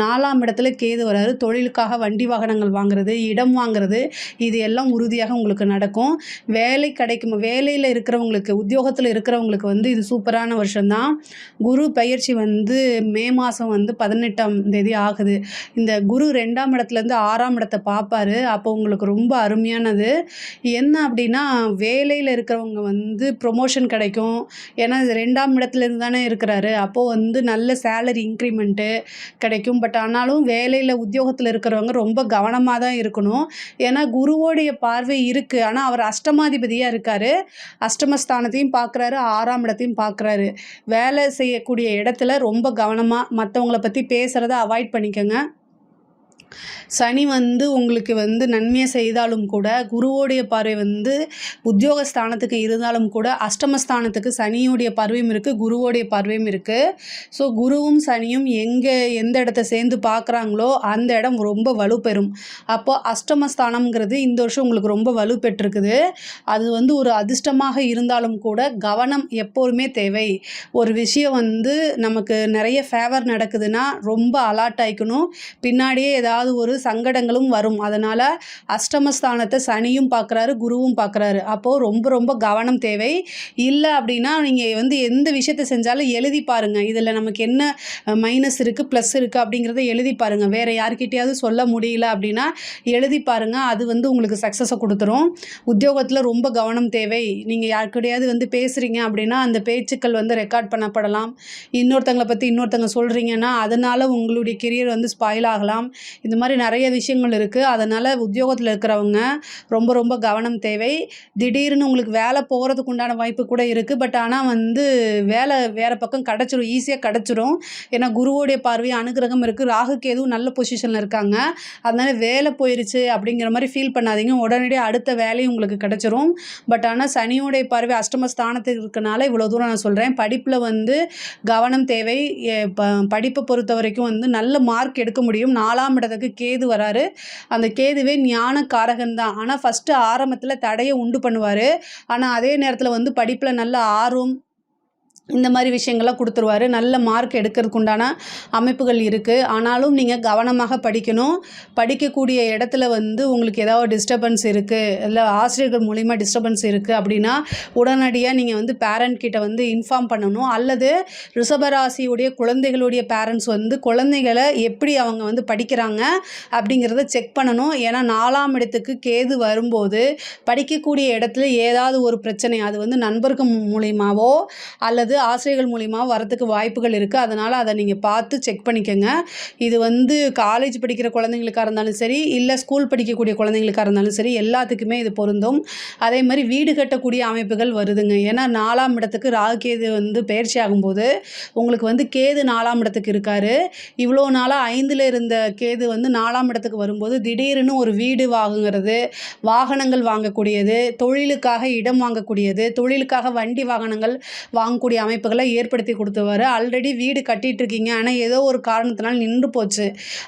4ஆம் இடத்துல கேது வராரு. தொழிலுக்காக வண்டி வாகனங்கள் வாங்குறது, இடம் வாங்குறது, இது எல்லாம் உறுதியாக உங்களுக்கு நடக்கும். வேலை கிடைக்கும். வேலையில் இருக்கிறவங்களுக்கு, உத்தியோகத்தில் இருக்கிறவங்களுக்கு வந்து இது சூப்பரான வருஷம்தான். குரு பயிற்சி வந்து மே மாதம் வந்து 18ஆம் தேதி ஆகுது. இந்த குரு 2ஆம் இடத்துலேருந்து 6ஆம் இடத்தை பார்ப்பாரு. அப்போ உங்களுக்கு ரொம்ப அருமையானது. என்ன அப்படின்னா, வேலையில் இருக்கிறவங்க வந்து ப்ரொமோஷன் கிடைக்கும். ஏன்னா இது 2ஆம் இடத்துலேருந்து தானே இருக்கிறாரு. அப்போது வந்து நல்ல சேலரி இன்க்ரிமெண்ட்டு கிடைக்கும். பட் ஆனாலும் வேலையில் உத்தியோகத்தில் இருக்கிறவங்க ரொம்ப கவனமாக தான் இருக்கணும். ஏன்னா குருவோடைய பார்வை இருக்குது. ஆனால் அவர் அஷ்டமாதிபதியாக இருக்கார். அஷ்டமஸ்தானத்தையும் பார்க்குறாரு, 6ஆம் இடத்தையும் பார்க்குறாரு. வேலை செய்யக்கூடிய இடத்துல ரொம்ப கவனமாக மற்றவங்கள பற்றி பேசுகிறத அவாய்ட் பண்ணிக்கோங்க. சனி வந்து உங்களுக்கு வந்து நன்மையை செய்தாலும் கூட குருவோடைய பார்வை வந்து உத்தியோகஸ்தானத்துக்கு இருந்தாலும் கூட அஷ்டமஸ்தானத்துக்கு சனியோடைய பார்வையும் இருக்குது, குருவோடைய பார்வையும் இருக்குது. ஸோ குருவும் சனியும் எந்த இடத்த சேர்ந்து பார்க்குறாங்களோ அந்த இடம் ரொம்ப வலுப்பெறும். அப்போது அஷ்டமஸ்தானம்ங்கிறது இந்த வருஷம் உங்களுக்கு ரொம்ப வலுப்பெற்றிருக்குது. அது வந்து ஒரு அதிர்ஷ்டமாக இருந்தாலும் கூட கவனம் எப்போதுமே தேவை. ஒரு விஷயம் வந்து நமக்கு நிறைய ஃபேவர் நடக்குதுன்னா ரொம்ப அலர்ட் ஆகிக்கணும். பின்னாடியே ஏதாவது ஒரு சங்கடங்களும் வரும். அதனால் அஷ்டமஸ்தானத்தை சனியும் பார்க்குறாரு, குருவும் பார்க்குறாரு. அப்போது ரொம்ப ரொம்ப கவனம் தேவை. இல்லை அப்படின்னா நீங்கள் வந்து எந்த விஷயத்தை செஞ்சாலும் எழுதி பாருங்கள். இதில் நமக்கு என்ன மைனஸ் இருக்குது, ப்ளஸ் இருக்குது அப்படிங்கிறத எழுதி பாருங்கள். வேறு யார்கிட்டையாவது சொல்ல முடியல அப்படின்னா எழுதி பாருங்கள். அது வந்து உங்களுக்கு சக்ஸஸை கொடுத்துரும். உத்தியோகத்தில் ரொம்ப கவனம் தேவை. நீங்கள் யார்கிட்டையாவது வந்து பேசுகிறீங்க அப்படின்னா அந்த பேச்சுக்கள் வந்து ரெக்கார்ட் பண்ணப்படலாம். இன்னொருத்தங்களை பற்றி இன்னொருத்தங்க சொல்கிறீங்கன்னா அதனால் உங்களுடைய கெரியர் வந்து ஸ்பாயில் ஆகலாம். இந்த மாதிரி நிறைய விஷயங்கள் இருக்குது. அதனால் உத்தியோகத்தில் இருக்கிறவங்க ரொம்ப ரொம்ப கவனம் தேவை. திடீர்னு உங்களுக்கு வேலை போகிறதுக்கு உண்டான வாய்ப்பு கூட இருக்குது. பட் ஆனால் வந்து வேலை வேறு பக்கம் கிடச்சிரும், ஈஸியாக கிடச்சிரும். ஏன்னா குருவோடைய பார்வை அனுகிரகம் இருக்குது. ராகு கேதுவும் நல்ல பொசிஷனில் இருக்காங்க. அதனால் வேலை போயிருச்சு அப்படிங்கிற மாதிரி ஃபீல் பண்ணாதீங்க. உடனடியாக அடுத்த வேலையும் உங்களுக்கு கிடச்சிரும். பட் ஆனால் சனியோடைய பார்வை அஷ்டமஸ்தானத்துக்கு இருக்கனால இவ்வளோ தூரம் நான் சொல்கிறேன். படிப்பில் வந்து கவனம் தேவை. படிப்பை பொறுத்த வரைக்கும் வந்து நல்ல மார்க் எடுக்க முடியும். 4ஆம் இடத்துக்கு கேது வராரு. அந்த கேதுவே ஞான காரகன் தான். ஆனால் ஃபஸ்ட்டு ஆரம்பத்தில் தடையை உண்டு பண்ணுவார். ஆனால் அதே நேரத்தில் வந்து படிப்பில் நல்ல ஆர்வம் இந்த மாதிரி விஷயங்கள்லாம் கொடுத்துருவாரு. நல்ல மார்க் எடுக்கிறதுக்கு உண்டான அமைப்புகள் இருக்குது. ஆனாலும் நீங்கள் கவனமாக படிக்கணும். படிக்கக்கூடிய இடத்துல வந்து உங்களுக்கு ஏதாவது டிஸ்டர்பன்ஸ் இருக்குது, இல்லை ஆசிரியர்கள் மூலிமா டிஸ்டர்பன்ஸ் இருக்குது அப்படின்னா உடனடியாக நீங்கள் வந்து பேரண்ட் கிட்ட வந்து இன்ஃபார்ம் பண்ணணும். அல்லது ரிஷபராசியுடைய குழந்தைகளுடைய பேரண்ட்ஸ் வந்து குழந்தைகளை எப்படி அவங்க வந்து படிக்கிறாங்க அப்படிங்கிறத செக் பண்ணணும். ஏன்னா 4ஆம் இடத்துக்கு கேது வரும்போது படிக்கக்கூடிய இடத்துல ஏதாவது ஒரு பிரச்சனை, அது வந்து நண்பர்கள் மூலியமாவோ அல்லது ஆசிரியர்கள் மூலிமா வரதுக்கு வாய்ப்புகள் இருக்குது. அதனால் அதை நீங்கள் பார்த்து செக் பண்ணிக்கோங்க. இது வந்து காலேஜ் படிக்கிற குழந்தைங்களுக்காக இருந்தாலும் சரி, இல்லை ஸ்கூல் படிக்கக்கூடிய குழந்தைங்களுக்காக இருந்தாலும் சரி, எல்லாத்துக்குமே இது பொருந்தும். அதே மாதிரி வீடு கட்டக்கூடிய அமைப்புகள் வருதுங்க. ஏன்னா 4ஆம் இடத்துக்கு ராகு கேது வந்து பயிற்சி ஆகும்போது உங்களுக்கு வந்து கேது 4ஆம் இடத்துக்கு இருக்கார். இவ்வளோ நாளாக 5ல் இருந்த கேது வந்து 4ஆம் இடத்துக்கு வரும்போது திடீர்னு ஒரு வீடு வாங்குறது, வாகனங்கள் வாங்கக்கூடியது, தொழிலுக்காக இடம் வாங்கக்கூடியது, தொழிலுக்காக வண்டி வாகனங்கள் வாங்கக்கூடிய அமைப்புகளை ஏற்படுத்தி கொடுத்துருவார். ஆல்ரெடி வீடு கட்டிகிட்டு இருக்கீங்க, ஆனால் ஏதோ ஒரு காரணத்தினால் நின்று போச்சு,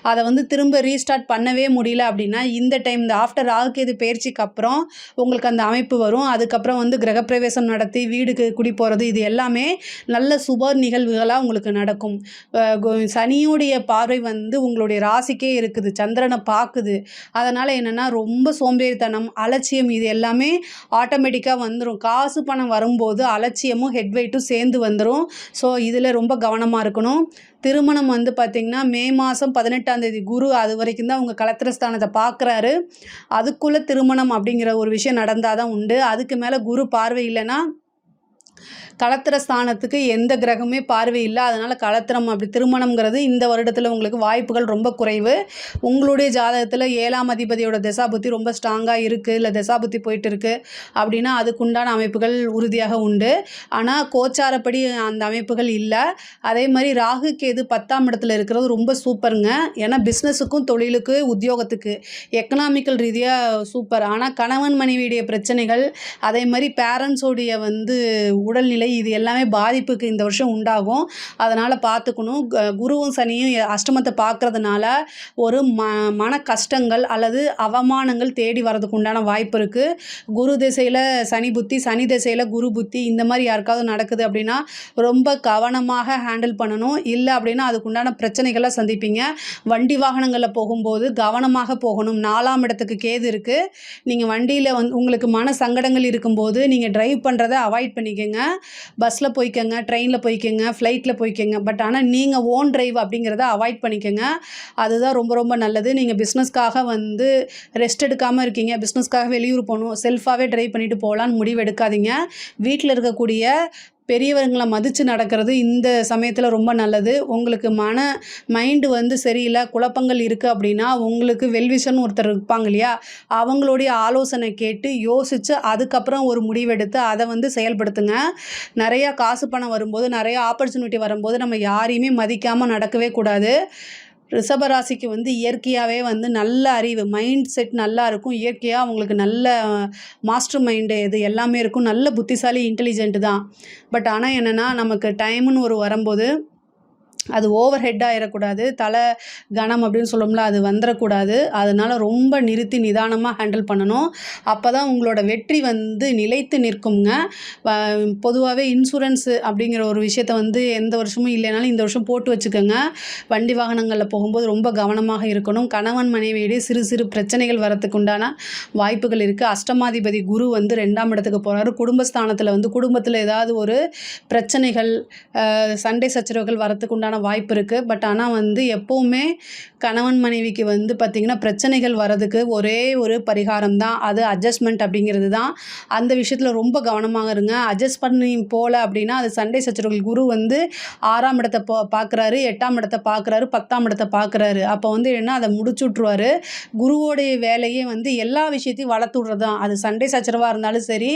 அதை வந்து திரும்ப ரீஸ்டார்ட் பண்ணவே முடியல அப்படின்னா இந்த டைம் இந்த ஆஃப்டர் ராகு கேது பயிற்சிக்கு அப்புறம் உங்களுக்கு அந்த அமைப்பு வரும். அதுக்கப்புறம் வந்து கிரகப்பிரவேசம் நடத்தி வீடுக்கு குடி போகிறது, இது எல்லாமே நல்ல சுப நிகழ்வுகளாக உங்களுக்கு நடக்கும். சனியுடைய பார்வை வந்து உங்களுடைய ராசிக்கே இருக்குது, சந்திரனை பார்க்குது. அதனால் என்னென்னா ரொம்ப சோம்பேறித்தனம், அலட்சியம், இது எல்லாமே ஆட்டோமேட்டிக்காக வந்துடும். காசு பணம் வரும்போது அலட்சியமும் ஹெட் வெயிட்டும் சேர்ந்து வந்துடும். ஸோ இதில் ரொம்ப கவனமாக இருக்கணும். திருமணம் வந்து பார்த்திங்கன்னா மே மாதம் 18ஆம் தேதி குரு அது வரைக்கும் தான் உங்கள் கலத்திரஸ்தானத்தை பார்க்குறாரு. அதுக்குள்ளே திருமணம் அப்படிங்கிற ஒரு விஷயம் நடந்தால் தான் உண்டு. அதுக்கு மேலே குரு பார்வை இல்லைன்னா களத்திர ஸ்தானத்துக்கு எந்த கிரகமே பார்வை இல்லை. அதனால் களத்திரம் அப்படி திருமணம்ங்கிறது இந்த வருடத்தில் உங்களுக்கு வாய்ப்புகள் ரொம்ப குறைவு. உங்களுடைய ஜாதகத்தில் 7ஆம் அதிபதியோட தசாபுத்தி ரொம்ப ஸ்ட்ராங்காக இருக்குது, இல்லை தசாபுத்தி போயிட்டு இருக்குது அப்படின்னா அதுக்குண்டான அமைப்புகள் உறுதியாக உண்டு. ஆனால் கோச்சாரப்படி அந்த அமைப்புகள் இல்லை. அதே மாதிரி ராகு கேது 10ஆம் இடத்துல இருக்கிறது ரொம்ப சூப்பருங்க. ஏன்னா பிஸ்னஸுக்கும் தொழிலுக்கு உத்தியோகத்துக்கு எக்கனாமிக்கல் ரீதியாக சூப்பர். ஆனால் கணவன் மனைவியுடைய பிரச்சனைகள், அதே மாதிரி பேரண்ட்ஸோடைய வந்து உடல்நிலை இது எல்லாமே பாதிப்புக்கு இந்த வருஷம் உண்டாகும். அதனால் பார்த்துக்கணும். குருவும் சனியும் அஷ்டமத்தை பார்க்கறதுனால ஒரு மன கஷ்டங்கள் அல்லது அவமானங்கள் தேடி வரதுக்கு உண்டான வாய்ப்பு இருக்குது. குரு திசையில் சனி புத்தி, சனி திசையில் குரு புத்தி இந்த மாதிரி யாருக்காவது நடக்குது அப்படின்னா ரொம்ப கவனமாக ஹேண்டில் பண்ணணும். இல்லை அப்படின்னா அதுக்குண்டான பிரச்சனைகளை சந்திப்பீங்க. வண்டி வாகனங்களில் போகும்போது கவனமாக போகணும். 4ஆம் இடத்துக்கு கேது இருக்குது. நீங்கள் வண்டியில் உங்களுக்கு மன சங்கடங்கள் இருக்கும்போது நீங்கள் டிரைவ் பண்ணுறதை அவாய்ட் பண்ணிக்கோங்க. பஸ்ஸில் போய்க்கோங்க, ட்ரெயினில் போய்க்கோங்க, ஃப்ளைட்டில் போய்க்கோங்க. பட் ஆனால் நீங்கள் ஓன் டிரைவ் அப்படிங்கிறத அவாய்ட் பண்ணிக்கோங்க. அதுதான் ரொம்ப ரொம்ப நல்லது. நீங்கள் பிஸ்னஸ்க்காக ரெஸ்ட் எடுக்காமல் இருக்கீங்க, பிஸ்னஸ்க்காக வெளியூர் போகணும், செல்ஃபாகவே டிரைவ் பண்ணிவிட்டு போகலான்னு முடிவு எடுக்காதீங்க. வீட்டில் இருக்கக்கூடிய பெரியவங்களை மதித்து நடக்கிறது இந்த சமயத்தில் ரொம்ப நல்லது. உங்களுக்கு மைண்டு சரியில்லை, குழப்பங்கள் இருக்குது அப்படின்னா உங்களுக்கு வெல்விஷன் ஒருத்தர் இருப்பாங்க இல்லையா, அவங்களுடைய ஆலோசனை கேட்டு யோசித்து அதுக்கப்புறம் ஒரு முடிவெடுத்து அதை செயல்படுத்துங்க. நிறையா காசு பணம் வரும்போது, நிறையா ஆப்பர்ச்சுனிட்டி வரும்போது நம்ம யாரையுமே மதிக்காமல் நடக்கவே கூடாது. ரிஷபராசிக்கு இயற்கையாகவே நல்ல அறிவு, மைண்ட் செட் நல்லா இருக்கும். இயற்கையாக அவங்களுக்கு நல்ல மாஸ்டர் மைண்டு இது எல்லாமே இருக்கும். நல்ல புத்திசாலி, இன்டெலிஜென்ட்டு தான். பட் ஆனால் என்னென்னா நமக்கு டைமுன்னு வரும்போது அது ஓவர் ஹெட் ஆகிடக்கூடாது. தலை கணம் அப்படின்னு சொல்லுவோம்ல, அது வந்துடக்கூடாது. அதனால் ரொம்ப நிறுத்தி நிதானமாக ஹேண்டில் பண்ணணும். அப்போ தான் உங்களோட வெற்றி நிலைத்து நிற்குங்க. பொதுவாகவே இன்சூரன்ஸு அப்படிங்கிற ஒரு விஷயத்தை எந்த வருஷமும் இல்லைனாலும் இந்த வருஷம் போட்டு வச்சுக்கோங்க. வண்டி வாகனங்களில் போகும்போது ரொம்ப கவனமாக இருக்கணும். கணவன் மனைவியிடையே சிறு சிறு பிரச்சனைகள் வரத்துக்கு உண்டான வாய்ப்புகள் இருக்குது. அஷ்டமாதிபதி குரு 2ஆம் இடத்துக்கு போகிறாரு. குடும்பஸ்தானத்தில் குடும்பத்தில் ஏதாவது ஒரு பிரச்சனைகள், சண்டை சச்சரவுகள் வரத்துக்கு உண்டான வாய்ப்பு இருக்குது. பட் ஆனால் எப்போவுமே கணவன் மனைவிக்கு பார்த்திங்கன்னா பிரச்சனைகள் வர்றதுக்கு ஒரே ஒரு பரிகாரம் தான், அது அட்ஜஸ்ட்மெண்ட் அப்படிங்கிறது தான். அந்த விஷயத்தில் ரொம்ப கவனமாக இருங்க. அட்ஜஸ்ட் பண்ணி போகல அப்படின்னா அது சண்டை சச்சரவுகள். குரு 6ஆம் இடத்தை பார்க்குறாரு, 8ஆம் இடத்தை பார்க்குறாரு, 10ஆம் இடத்தை பார்க்குறாரு. அப்போ என்ன அதை முடிச்சு விட்ருவார். குருவோடைய வேலையே எல்லா விஷயத்தையும் வளர்த்து விட்றது தான். அது சண்டை சச்சரவாக இருந்தாலும் சரி,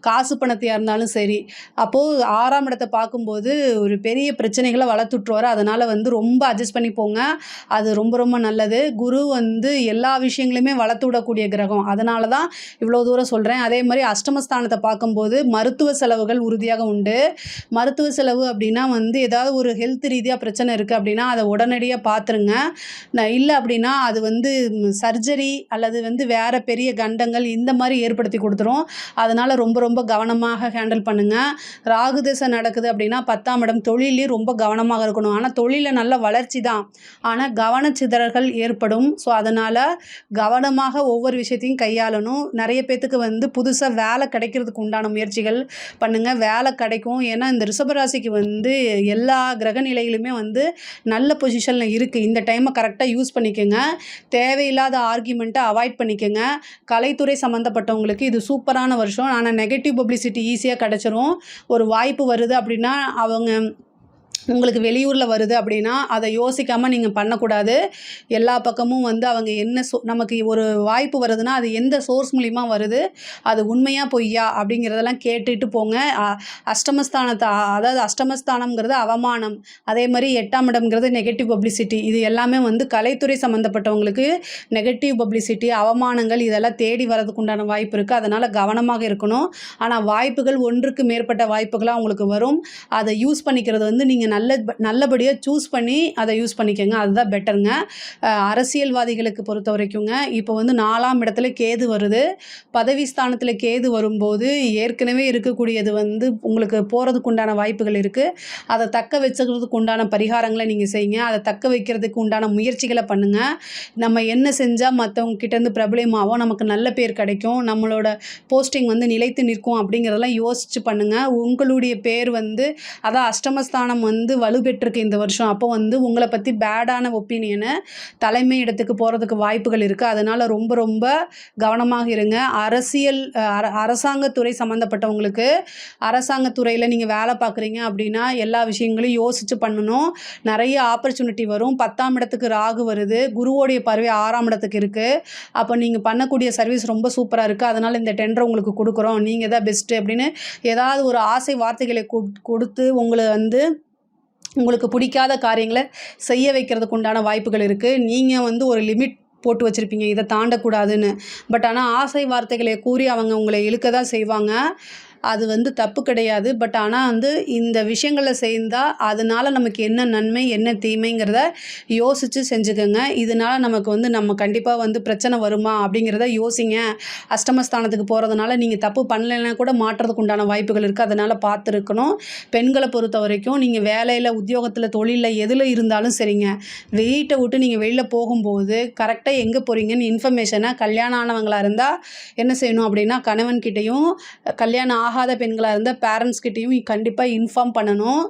காசு பணத்தையாக இருந்தாலும் சரி. அப்போது 6ஆம் இடத்தை பார்க்கும்போது ஒரு பெரிய பிரச்சனைகளை வளர்த்து விட்ருவார். அதனால் ரொம்ப அட்ஜஸ்ட் பண்ணி போங்க. அது ரொம்ப ரொம்ப நல்லது. குரு எல்லா விஷயங்களையுமே வளர்த்து விடக்கூடிய கிரகம். அதனால தான் இவ்வளோ தூரம் சொல்கிறேன். அதே மாதிரி அஷ்டமஸ்தானத்தை பார்க்கும்போது மருத்துவ செலவுகள் உறுதியாக உண்டு. மருத்துவ செலவு அப்படின்னா ஏதாவது ஒரு ஹெல்த் ரீதியாக பிரச்சனை இருக்குது அப்படின்னா அதை உடனடியாக பார்த்துருங்க. இல்லை அப்படின்னா அது சர்ஜரி அல்லது வேறு பெரிய கண்டங்கள் இந்த மாதிரி ஏற்படுத்தி கொடுத்துரும். அதனால் ரொம்ப ரொம்ப கவனமாக ஹேண்டில் பண்ணுங்கள். ராகு திசை நடக்குது அப்படின்னா 10ஆம் இடம், தொழிலையும் ரொம்ப கவனமாக இருக்கணும். ஆனால் தொழிலில் நல்ல வளர்ச்சி தான், ஆனால் கவனச்சிதறல்கள் ஏற்படும். ஸோ அதனால் கவனமாக ஒவ்வொரு விஷயத்தையும் கையாளணும். நிறைய பேத்துக்கு புதுசாக வேலை கிடைக்கிறதுக்கு உண்டான முயற்சிகள் பண்ணுங்கள். வேலை கிடைக்கும். ஏன்னா இந்த ரிஷபராசிக்கு எல்லா கிரக நிலையிலுமே நல்ல பொசிஷனில் இருக்குது. இந்த டைமை கரெக்டாக யூஸ் பண்ணிக்கோங்க. தேவையில்லாத ஆர்கியூமெண்ட்டை அவாய்ட் பண்ணிக்கோங்க. கலைத்துறை சம்மந்தப்பட்டவங்களுக்கு இது சூப்பரான வருஷம். ஆனால் நெகட்டிவ் பப்ளிசிட்டி ஈஸியாக கிடச்சிரும். ஒரு வாய்ப்பு வருது அப்படின்னா உங்களுக்கு வெளியூரில் வருது அப்படின்னா அதை யோசிக்காமல் நீங்கள் பண்ணக்கூடாது. எல்லா பக்கமும் அவங்க என்ன நமக்கு ஒரு வாய்ப்பு வருதுன்னா அது எந்த சோர்ஸ் மூலிமா வருது, அது உண்மையாக பொய்யா அப்படிங்கிறதெல்லாம் கேட்டுட்டு போங்க. அஷ்டமஸ்தானத்தை அதாவது அஷ்டமஸ்தானம்ங்கிறது அவமானம், அதே மாதிரி 8ஆம் இடம்ங்கிறது நெகட்டிவ் பப்ளிசிட்டி. இது எல்லாமே கலைத்துறை சம்மந்தப்பட்டவங்களுக்கு நெகட்டிவ் பப்ளிசிட்டி, அவமானங்கள் இதெல்லாம் தேடி வரதுக்கு உண்டான வாய்ப்பு இருக்குது. அதனால் கவனமாக இருக்கணும். ஆனால் வாய்ப்புகள் ஒன்றுக்கு மேற்பட்ட வாய்ப்புகளாக உங்களுக்கு வரும். அதை யூஸ் பண்ணிக்கிறது நீங்கள் நல்லபடியாக சூஸ் பண்ணி அதை யூஸ் பண்ணிக்கோங்க. அதுதான் பெட்டருங்க. அரசியல்வாதிகளுக்கு பொறுத்த வரைக்குங்க இப்போ 4ஆம் இடத்துல கேது வருது. பதவி ஸ்தானத்தில் கேது வரும்போது ஏற்கனவே இருக்கக்கூடியது உங்களுக்கு போகிறதுக்கு உண்டான வாய்ப்புகள் இருக்குது. அதை தக்க வச்சுக்கிறதுக்கு உண்டான பரிகாரங்களை நீங்கள் செய்யுங்க. அதை தக்க வைக்கிறதுக்கு உண்டான முயற்சிகளை பண்ணுங்கள். நம்ம என்ன செஞ்சால் மற்றவங்க கிட்டேருந்து பிரபலமாகவும் நமக்கு நல்ல பேர் கிடைக்கும், நம்மளோட போஸ்டிங் நிலைத்து நிற்கும் அப்படிங்கிறதெல்லாம் யோசித்து பண்ணுங்கள். உங்களுடைய பேர் அதான் அஷ்டமஸ்தானம் வலுப்பெற்றிருக்கு இந்த வருஷம். அப்போ உங்களை பற்றி பேடான ஒப்பீனியனை தலைமை இடத்துக்கு போகிறதுக்கு வாய்ப்புகள் இருக்குது. அதனால் ரொம்ப ரொம்ப கவனமாக இருங்க. அரசாங்கத்துறை சம்மந்தப்பட்டவங்களுக்கு அரசாங்கத்துறையில் நீங்கள் வேலை பார்க்குறீங்க அப்படின்னா எல்லா விஷயங்களையும் யோசித்து பண்ணணும். நிறைய ஆப்பர்ச்சுனிட்டி வரும். 10ஆம் இடத்துக்கு ராகு வருது. குருவோடைய பார்வை 6ஆம் இடத்துக்கு இருக்குது. அப்போ நீங்கள் பண்ணக்கூடிய சர்வீஸ் ரொம்ப சூப்பராக இருக்குது. அதனால் இந்த டெண்டரை உங்களுக்கு கொடுக்குறோம், நீங்கள் தான் பெஸ்ட்டு அப்படின்னு ஏதாவது ஒரு ஆசை வார்த்தைகளை கொடுத்து உங்களுக்கு பிடிக்காத காரியங்களை செய்ய வைக்கிறதுக்கு உண்டான வாய்ப்புகள் இருக்குது. நீங்கள் ஒரு லிமிட் போட்டு வச்சுருப்பீங்க, இதை தாண்டக்கூடாதுன்னு. பட் ஆனால் ஆசை வார்த்தைகளை கூறி அவங்க உங்களை இழுக்க தான் செய்வாங்க. அது வந்து தப்பு கிடையாது. பட் ஆனால் வந்து இந்த விஷயங்களை செய்தால் அதனால நமக்கு என்ன நன்மை என்ன தீமைங்கிறத யோசித்து செஞ்சுக்கோங்க. இதனால நமக்கு வந்து நம்ம கண்டிப்பாக வந்து பிரச்சனை வருமா அப்படிங்கிறத யோசிங்க. அஷ்டமஸ்தானத்துக்கு போகிறதுனால நீங்கள் தப்பு பண்ணலைன்னா கூட மாற்றுறதுக்கு உண்டான வாய்ப்புகள் இருக்குது. அதனால் பார்த்துருக்கணும். பெண்களை பொறுத்த வரைக்கும் நீங்கள் வேலையில் உத்தியோகத்தில் தொழிலில் எதில் இருந்தாலும் சரிங்க, வீட்டை விட்டு நீங்கள் வெளியில் போகும்போது கரெக்டாக எங்கே போகிறீங்கன்னு இன்ஃபர்மேஷனை கல்யாணம் ஆனவங்களாக இருந்தால் என்ன செய்யணும் அப்படின்னா கணவன்கிட்டையும், கல்யாணம் ஆகாத பெண்களாக இருந்தால் பேரண்ட்ஸ்கிட்டையும் கண்டிப்பாக இன்ஃபார்ம் பண்ணணும்.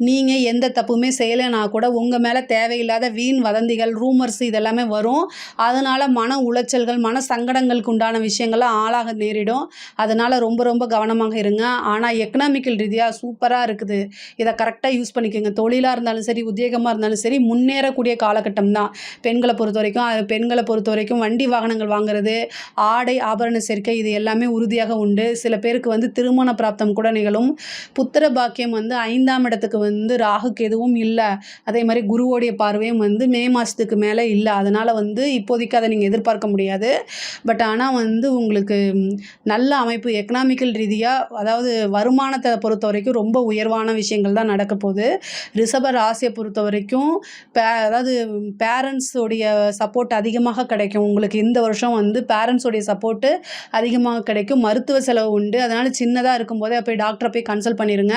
நீங்கள் எந்த தப்புமே செய்யலைன்னா கூட உங்கள் மேலே தேவையில்லாத வீண் வதந்திகள், ரூமர்ஸ் இதெல்லாமே வரும். அதனால் மன உளைச்சல்கள், மன சங்கடங்களுக்கு உண்டான விஷயங்கள்லாம் ஆளாக நேரிடும். அதனால் ரொம்ப ரொம்ப கவனமாக இருங்க. ஆனால் எக்கனாமிக்கல் ரீதியாக சூப்பராக இருக்குது. இதை கரெக்டாக யூஸ் பண்ணிக்கோங்க. தொழிலாக இருந்தாலும் சரி, உத்தியோகமாக இருந்தாலும் சரி, முன்னேறக்கூடிய காலகட்டம் தான் பெண்களை பொறுத்த வரைக்கும். பெண்களை பொறுத்த வரைக்கும் வண்டி வாகனங்கள் வாங்குறது, ஆடை ஆபரண சேர்க்கை இது எல்லாமே உறுதியாக உண்டு. சில பேருக்கு வந்து திருமண பிராப்தம் கூட நிகழும். புத்திர பாக்கியம் வந்து 5ஆம் இடத்துக்கு வந்து ராகுக்கு எதுவும் இல்லை. அதே மாதிரி குருவோடைய பார்வையும் வந்து மே மாதத்துக்கு மேலே இல்லை. அதனால் வந்து இப்போதைக்கு அதை நீங்கள் எதிர்பார்க்க முடியாது. பட் ஆனால் வந்து உங்களுக்கு நல்ல அமைப்பு எக்கனாமிக்கல் ரீதியாக, அதாவது வருமானத்தை பொறுத்த வரைக்கும் ரொம்ப உயர்வான விஷயங்கள் தான் நடக்க போகுது. ரிஷப ராசியை பொறுத்த வரைக்கும் அதாவது பேரண்ட்ஸோடைய சப்போர்ட் அதிகமாக கிடைக்கும். உங்களுக்கு இந்த வருஷம் வந்து பேரண்ட்ஸோடைய சப்போர்ட்டு அதிகமாக கிடைக்கும். மருத்துவ செலவு உண்டு. அதனால் சின்னதாக இருக்கும்போதே போய் டாக்டரை போய் கன்சல்ட் பண்ணிடுங்க.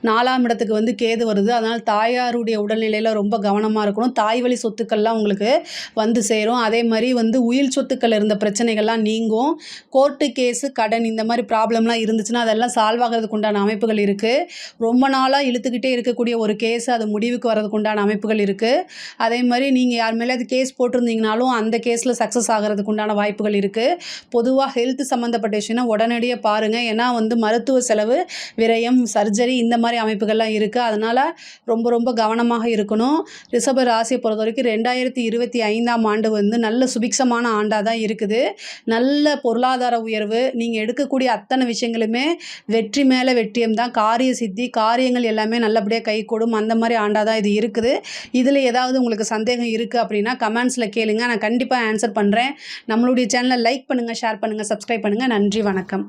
4ஆம் இடத்துக்கு வந்து கேது வருது. அதனால் தாயாருடைய உடல்நிலையில் ரொம்ப கவனமாக இருக்கணும். தாய் வழி சொத்துக்கள்லாம் உங்களுக்கு வந்து சேரும். அதே மாதிரி வந்து உயில் சொத்துக்கள் இருந்த பிரச்சனைகள்லாம் நீங்கும். கோர்ட்டு கேஸு, கடன் இந்த மாதிரி ப்ராப்ளம்லாம் இருந்துச்சுன்னா அதெல்லாம் சால்வ் ஆகிறதுக்கு உண்டான அமைப்புகள் இருக்குது. ரொம்ப நாளாக இழுத்துக்கிட்டே இருக்கக்கூடிய ஒரு கேஸு அது முடிவுக்கு வர்றதுக்கு உண்டான அமைப்புகள் இருக்குது. அதே மாதிரி நீங்கள் யார் மேலே அது கேஸ் போட்டிருந்தீங்கனாலும் அந்த கேஸில் சக்ஸஸ் ஆகிறதுக்கு உண்டான வாய்ப்புகள் இருக்குது. பொதுவாக ஹெல்த் சம்மந்தப்பட்ட விஷயம்னா உடனடியாக பாருங்கள். ஏன்னா வந்து மருத்துவ செலவு, விரயம், சர்ஜரி இந்த மாதிரி அமைப்புகள்லாம் இருக்குது. அதனால் ரொம்ப ரொம்ப கவனமாக இருக்கணும். ரிஷப ராசியை பொறுத்த வரைக்கும் 2025ஆம் ஆண்டு வந்து நல்ல சுபிக்ஷமான ஆண்டாக தான் இருக்குது. நல்ல பொருளாதார உயர்வு, நீங்கள் எடுக்கக்கூடிய அத்தனை விஷயங்களுமே வெற்றி மேலே வெற்றியம் தான். காரிய சித்தி, காரியங்கள் எல்லாமே நல்லபடியாக கைகூடும். அந்த மாதிரி ஆண்டாக தான் இது இருக்குது. இதில் ஏதாவது உங்களுக்கு சந்தேகம் இருக்குது அப்படின்னா கமெண்ட்ஸில் கேளுங்க. நான் கண்டிப்பாக ஆன்சர் பண்ணுறேன். நம்மளுடைய சேனலை லைக் பண்ணுங்கள், ஷேர் பண்ணுங்கள், சப்ஸ்கிரைப் பண்ணுங்கள். நன்றி, வணக்கம்.